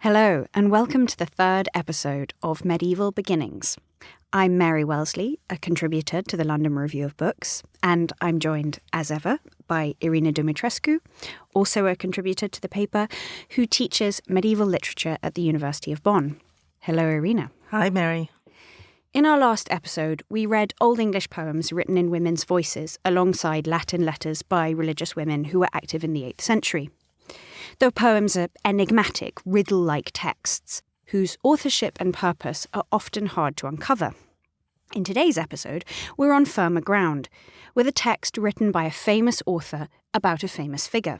Hello, and welcome to the third episode of Medieval Beginnings. I'm Mary Wellesley, a contributor to the London Review of Books, and I'm joined, as ever, by Irina Dumitrescu, also a contributor to the paper, who teaches medieval literature at the University of Bonn. Hello, Irina. Hi, Mary. In our last episode, we read Old English poems written in women's voices alongside Latin letters by religious women who were active in the 8th century. The poems are enigmatic, riddle-like texts whose authorship and purpose are often hard to uncover. In today's episode, we're on firmer ground, with a text written by a famous author about a famous figure.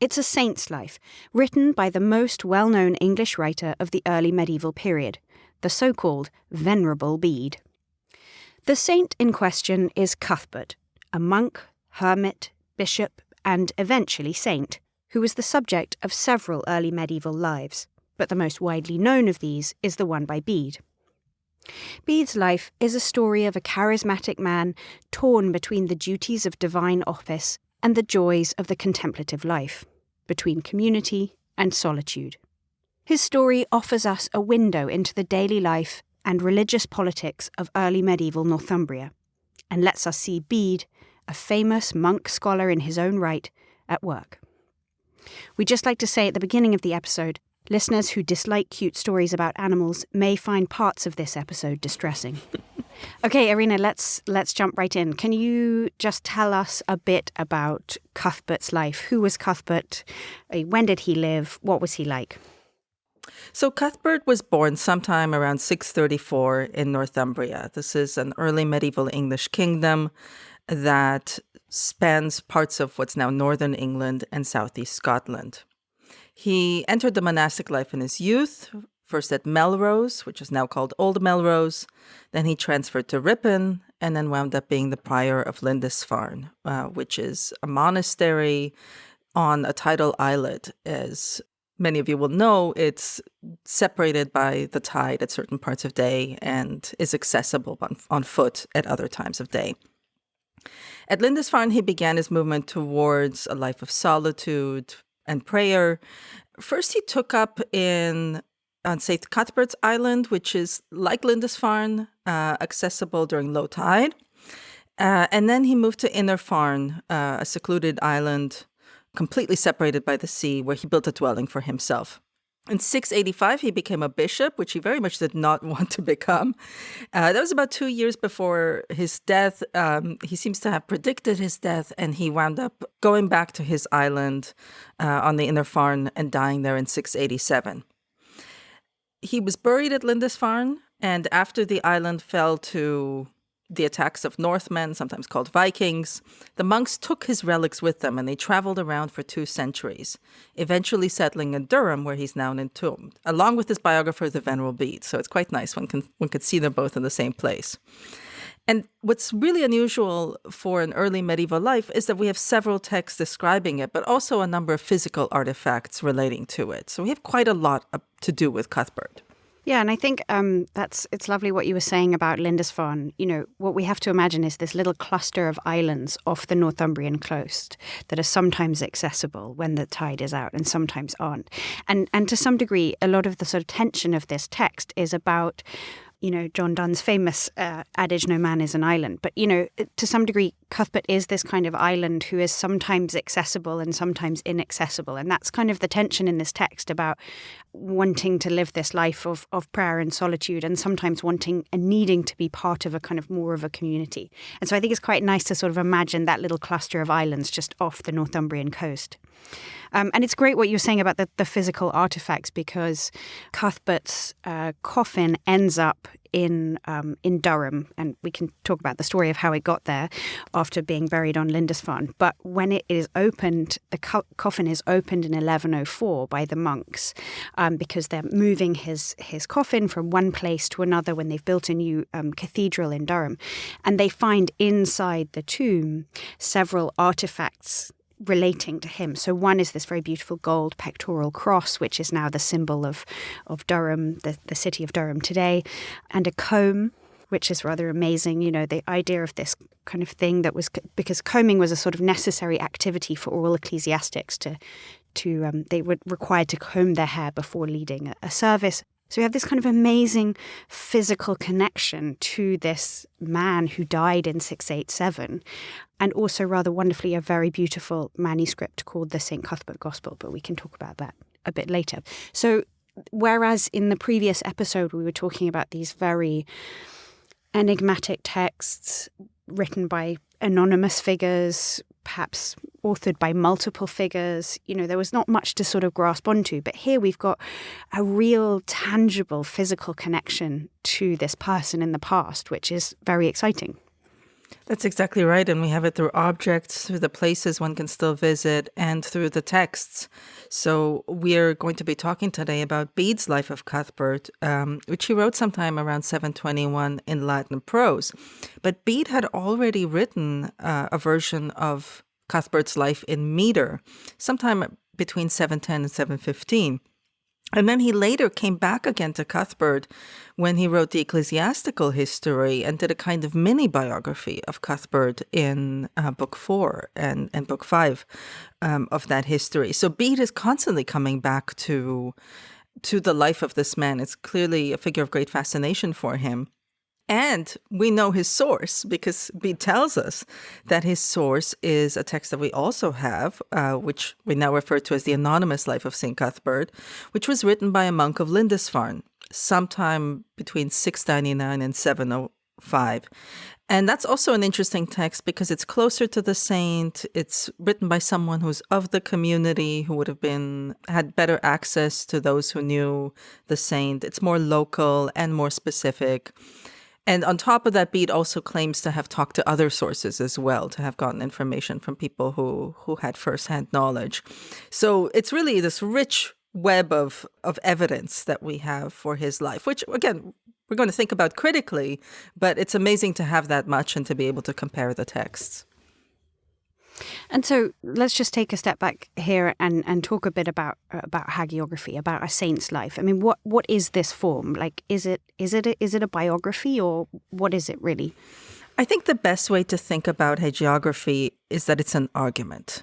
It's a saint's life, written by the most well-known English writer of the early medieval period, the so-called Venerable Bede. The saint in question is Cuthbert, a monk, hermit, bishop, and eventually saint, who was the subject of several early medieval lives, but the most widely known of these is the one by Bede. Bede's life is a story of a charismatic man torn between the duties of divine office and the joys of the contemplative life, between community and solitude. His story offers us a window into the daily life and religious politics of early medieval Northumbria, and lets us see Bede, a famous monk scholar in his own right, at work. We'd just like to say at the beginning of the episode, listeners who dislike cute stories about animals may find parts of this episode distressing. Okay, Irina, let's jump right in. Can you just tell us a bit about Cuthbert's life? Who was Cuthbert? When did he live? What was he like? So Cuthbert was born sometime around 634 in Northumbria. This is an early medieval English kingdom that spans parts of what's now northern England and southeast Scotland. He entered the monastic life in his youth, first at Melrose, which is now called Old Melrose. Then he transferred to Ripon and then wound up being the prior of Lindisfarne, which is a monastery on a tidal islet. As many of you will know, it's separated by the tide at certain parts of day and is accessible on foot at other times of day. At Lindisfarne, he began his movement towards a life of solitude and prayer. First, he took up on St Cuthbert's Island, which is like Lindisfarne, accessible during low tide. And then he moved to Inner Farne, a secluded island completely separated by the sea, where he built a dwelling for himself. In 685, he became a bishop, which he very much did not want to become. That was about 2 years before his death. He seems to have predicted his death, and he wound up going back to his island on the Inner Farne and dying there in 687. He was buried at Lindisfarne, and after the island fell to the attacks of Northmen, sometimes called Vikings, the monks took his relics with them, and they traveled around for 2 centuries, eventually settling in Durham, where he's now entombed, along with his biographer, the Venerable Bede. So it's quite nice. One could see them both in the same place. And what's really unusual for an early medieval life is that we have several texts describing it, but also a number of physical artifacts relating to it. So we have quite a lot to do with Cuthbert. Yeah, and I think it's lovely what you were saying about Lindisfarne. You know, what we have to imagine is this little cluster of islands off the Northumbrian coast that are sometimes accessible when the tide is out and sometimes aren't. And to some degree, a lot of the sort of tension of this text is about, you know, John Donne's famous adage, no man is an island. But, you know, to some degree, Cuthbert is this kind of island who is sometimes accessible and sometimes inaccessible. And that's kind of the tension in this text about wanting to live this life of prayer and solitude and sometimes wanting and needing to be part of a kind of more of a community. And so I think it's quite nice to sort of imagine that little cluster of islands just off the Northumbrian coast. And it's great what you're saying about the physical artifacts, because Cuthbert's coffin ends up in Durham, and we can talk about the story of how it got there after being buried on Lindisfarne. But when it is opened, the coffin is opened in 1104 by the monks, because they're moving his coffin from one place to another when they've built a new cathedral in Durham. And they find inside the tomb several artifacts relating to him. So one is this very beautiful gold pectoral cross, which is now the symbol of Durham, the city of Durham today, and a comb, which is rather amazing. You know, the idea of this kind of thing that was, because combing was a sort of necessary activity for all ecclesiastics to they were required to comb their hair before leading a service. So we have this kind of amazing physical connection to this man who died in 687, and also rather wonderfully a very beautiful manuscript called the St Cuthbert Gospel, but we can talk about that a bit later. So whereas in the previous episode we were talking about these very enigmatic texts written by anonymous figures, perhaps authored by multiple figures, there was not much to sort of grasp onto. But here we've got a real, tangible, physical connection to this person in the past, which is very exciting. That's exactly right. And we have it through objects, through the places one can still visit, and through the texts. So we're going to be talking today about Bede's Life of Cuthbert, which he wrote sometime around 721 in Latin prose. But Bede had already written a version of Cuthbert's life in meter, sometime between 710 and 715. And then he later came back again to Cuthbert when he wrote the ecclesiastical history and did a kind of mini biography of Cuthbert in Book 4 and Book 5 of that history. So Bede is constantly coming back to the life of this man. It's clearly a figure of great fascination for him. And we know his source because Bede tells us that his source is a text that we also have, which we now refer to as the Anonymous Life of St Cuthbert, which was written by a monk of Lindisfarne sometime between 699 and 705. And that's also an interesting text because it's closer to the saint. It's written by someone who's of the community, who would have had better access to those who knew the saint. It's more local and more specific. And on top of that, Bede also claims to have talked to other sources as well, to have gotten information from people who had firsthand knowledge. So it's really this rich web of evidence that we have for his life, which, again, we're going to think about critically, but it's amazing to have that much and to be able to compare the texts. And so let's just take a step back here and talk a bit about hagiography, about a saint's life. I mean, what is this form? Like, is it a biography, or what is it really? I think the best way to think about hagiography is that it's an argument.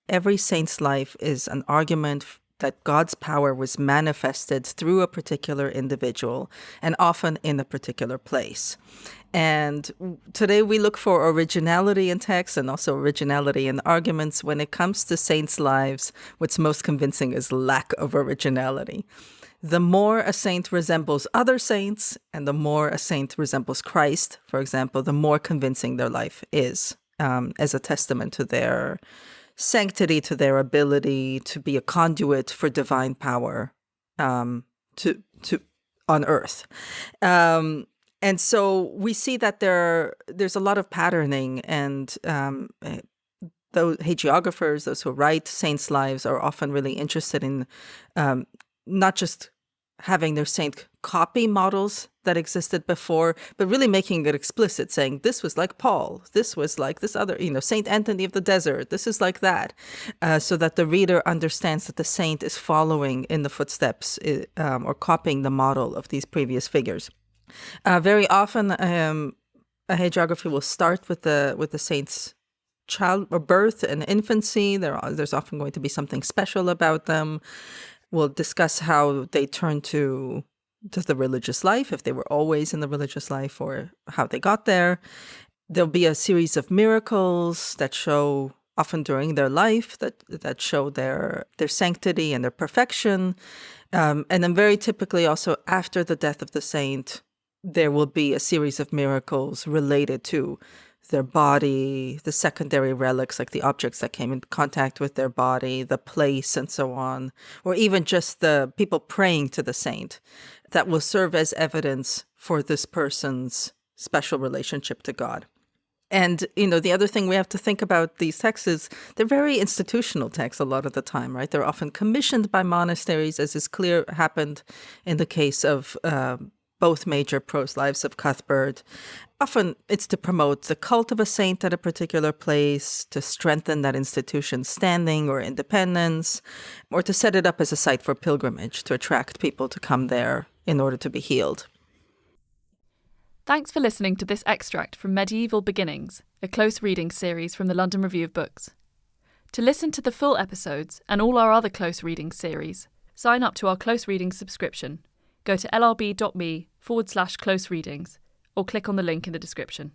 Every saint's life is an argument that God's power was manifested through a particular individual and often in a particular place. And today we look for originality in text and also originality in arguments. When it comes to saints' lives, what's most convincing is lack of originality. The more a saint resembles other saints and the more a saint resembles Christ, for example, the more convincing their life is as a testament to their sanctity, to their ability to be a conduit for divine power on earth. And so we see that there's a lot of patterning, and those hagiographers, those who write saints' lives, are often really interested in not just having their saint copy models that existed before, but really making it explicit, saying this was like Paul, this was like this other, Saint Anthony of the Desert, this is like that, so that the reader understands that the saint is following in the footsteps or copying the model of these previous figures. Very often, a hagiography will start with the saint's child or birth and infancy. There's often going to be something special about them. We'll discuss how they turn to the religious life, if they were always in the religious life, or how they got there. There'll be a series of miracles that show, often during their life, that show their sanctity and their perfection. And then very typically also after the death of the saint, there will be a series of miracles related to their body, the secondary relics, like the objects that came in contact with their body, the place, and so on, or even just the people praying to the saint, that will serve as evidence for this person's special relationship to God. And, the other thing we have to think about these texts is they're very institutional texts a lot of the time, right? They're often commissioned by monasteries, as is clear happened in the case of both major prose lives of Cuthbert. Often it's to promote the cult of a saint at a particular place, to strengthen that institution's standing or independence, or to set it up as a site for pilgrimage, to attract people to come there in order to be healed. Thanks for listening to this extract from Medieval Beginnings, a close reading series from the London Review of Books. To listen to the full episodes and all our other Close Readings series, sign up to our Close Readings subscription. Go to lrb.me/close readings or click on the link in the description.